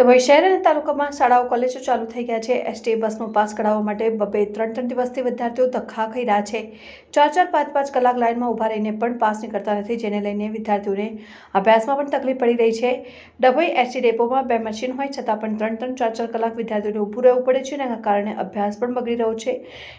ડભોઈ શહેર અને તાલુકામાં શાળાઓ કોલેજો ચાલુ થઈ ગયા છે। એસટી બસનો પાસ કઢાવવા માટે બબે 3-3 દિવસથી વિદ્યાર્થીઓ ધક્કા ખાઈ રહ્યા છે। 4-4, 5-5 કલાક લાઇનમાં ઊભા રહીને પણ પાસ નીકળતા નથી, જેને લઈને વિદ્યાર્થીઓને અભ્યાસમાં પણ તકલીફ પડી રહી છે। ડભોઈ એસટી ડેપોમાં 2 મશીન હોય છતાં પણ 3-3, 4-4 કલાક વિદ્યાર્થીઓને ઊભું રહેવું પડે છે, જેના કારણે અભ્યાસ પણ બગડી રહ્યો છે।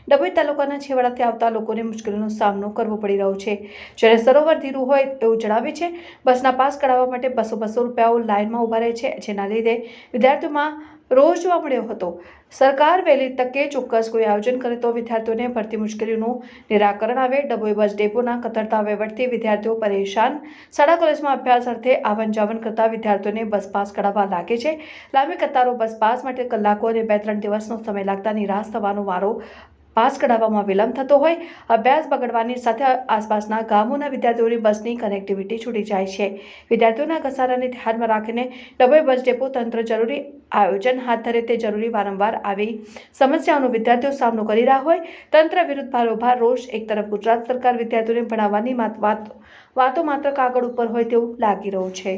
ડભોઈ તાલુકાના છેવાડાથી આવતા લોકોને મુશ્કેલીનો સામનો કરવો પડી રહ્યો છે, જ્યારે સરોવર ધીરું હોય એવું જણાવે છે। બસના પાસ કઢાવવા માટે 200-200 રૂપિયાઓ લાઇનમાં ઊભા રહે છે, જેના લીધે વિદ્યાર્થીઓમાં રોષ જોવા મળ્યો હતો। સરકાર વહેલી તકે ચોક્કસ કોઈ આયોજન કરે તો વિદ્યાર્થીઓને ભરતી મુશ્કેલીઓનું નિરાકરણ આવે। ડભોઈ બસ ડેપોના કતરતા વહીવટથી વિદ્યાર્થીઓ પરેશાન। શાળા કોલેજમાં અભ્યાસ અર્થે આવન જાવન કરતા વિદ્યાર્થીઓને બસ પાસ કઢાવવા લાગે છે। લાંબી કતારો બસ પાસ માટે કલાકો અને 2-3 દિવસનો સમય લાગતા નિરાશ થવાનો વારો। પાસ કઢાવવામાં વિલંબ થતો હોય, અભ્યાસ બગડવાની સાથે આસપાસના ગામોના વિદ્યાર્થીઓની બસની કનેક્ટિવિટી છૂટી જાય છે। વિદ્યાર્થીઓના ઘસારાને ધ્યાનમાં રાખીને ડભોઈ બસ ડેપો તંત્ર જરૂરી આયોજન હાથ ધરે તે જરૂરી। વારંવાર આવી સમસ્યાઓનો વિદ્યાર્થીઓ સામનો કરી રહ્યા હોય, તંત્ર વિરુદ્ધ ભારોભાર રોષ। એક તરફ ગુજરાત સરકાર વિદ્યાર્થીઓને ભણાવવાની વાતો માત્ર કાગળ ઉપર હોય તેવું લાગી રહ્યું છે।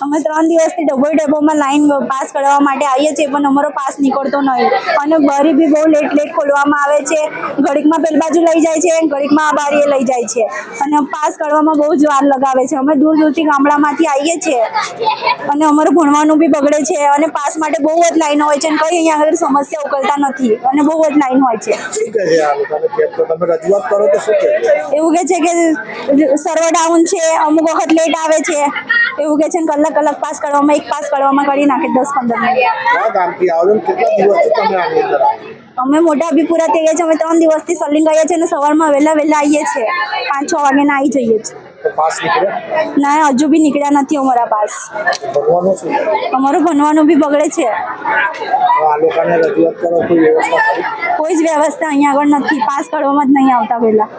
અમે 3 દિવસથી ડભોઈ ડેપોમાં લાઈન પાસ કઢાવવા માટે આવીએ છીએ, પણ અમારો પાસ નીકળતો નહીં અને બારી બી બહુ લેટ ખોલવામાં આવે છે। ઘડીકમાં પેલી બાજુ લઈ જાય છે, ઘડીકમાં આ બારીએ લઈ જાય છે અને પાસ કાઢવામાં બહુ જ વાર લગાવે છે। અમે દૂર દૂરથી ગામડામાંથી આવીએ છીએ અને અમારું ભણવાનું બી બગડે છે અને પાસ માટે બહુ જ લાઈન હોય છે અને કંઈ અહીંયા આગળ સમસ્યા ઉકેલતા નથી અને બહુ જ લાઈન હોય છે। એવું કહે છે કે સર્વર ડાઉન છે, અમુક વખત લેટ આવે છે એવું કે છે। કલાક પાસ કરવામાં એક પાસ કરવામાં કરી નાખે 10-15 મિનિટ। અમે મોટા અભિપુરા થઈ ગયા છે। અમે 3 દિવસથી સલિંગ ગયા છે અને સવારમાં વહેલા આવીએ છીએ, 5-6 વાગે ના આવી જઈએ છીએ। ના, હજુ બી નીકળ્યા નથી અમારા પાસ। અમારું ભણવાનું બી બગડે છે। કોઈ જ વ્યવસ્થા અહીંયા આગળ નથી, પાસ કરવામાં જ નહીં આવતા પહેલા।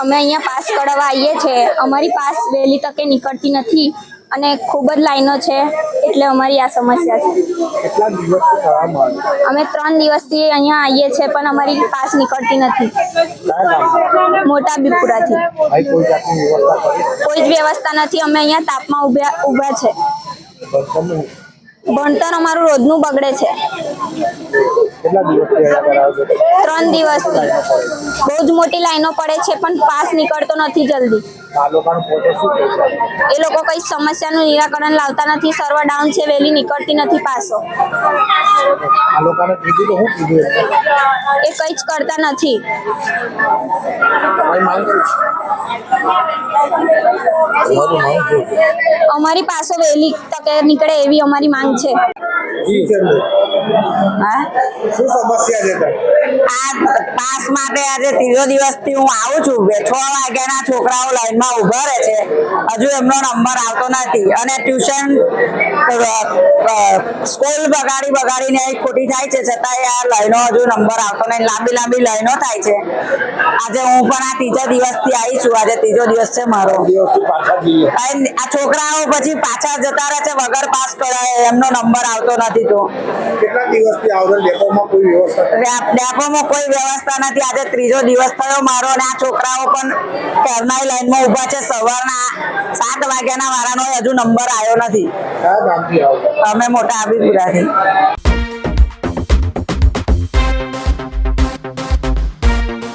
અમે અહીંયા પાસ કઢાવવા આવીએ છીએ, અમારી પાસ વહેલી તકે નીકળતી નથી અને ખૂબ જ લાઈનો છે, એટલે અમારી આ સમસ્યા છે। અમે 3 દિવસથી અહીંયા આવીએ છીએ પણ અમારી પાસ નીકળતી નથી। મોટા બીપુરાથી કોઈ જ વ્યવસ્થા નથી। અમે અહીંયા તાપમાં ઊભા છે। ભણતર અમારું રોજનું બગડે છે। 3 દિવસથી બહુ જ મોટી લાઈનો પડે છે પણ પાસ નીકળતો નથી જલ્દી। એ લોકો કઈ સમસ્યાનું નિરાકરણ લાવતા નથી। સર્વર ડાઉન છે, વહેલી નીકળતી નથી પાસો। એ કઈ જ કરતા નથી। અમારી પાસો વહેલી તકે નીકળે એવી અમારી માંગ છે। પાસ માટે આજે 3જો દિવસથી હું આવું છું। 6 વાગ્યાના છોકરાઓ લાઈનમાં ઊભા રહે છે, હજુ એમનો નંબર આવતો નથી અને ટ્યુશન સ્કૂલ બગાડીને ખોટી થાય છે, છતાંય આ લાઈનો હજુ નંબર આવતો નહીં। લાંબી લાઈનો થાય છે। આજે હું પણ આ 3જા દિવસથી આવી છું। આજે 3જો દિવસ છે મારો। આ છોકરાઓ પછી પાછા જતા રહે છે વગર પાસ કરાય, એમનો નંબર આવતો નથી। તો કેટલા દિવસથી આવતા ડેપોમાં કોઈ વ્યવસ્થા નથી। આજે 3જો દિવસ થયો મારો અને આ છોકરાઓ પણ ઘરના લાઈનમાં ઊભા છે। સવારના 7 વાગ્યાના વાળાનો હજુ નંબર આવ્યો નથી। અમે મોટા આબીપુરાથી।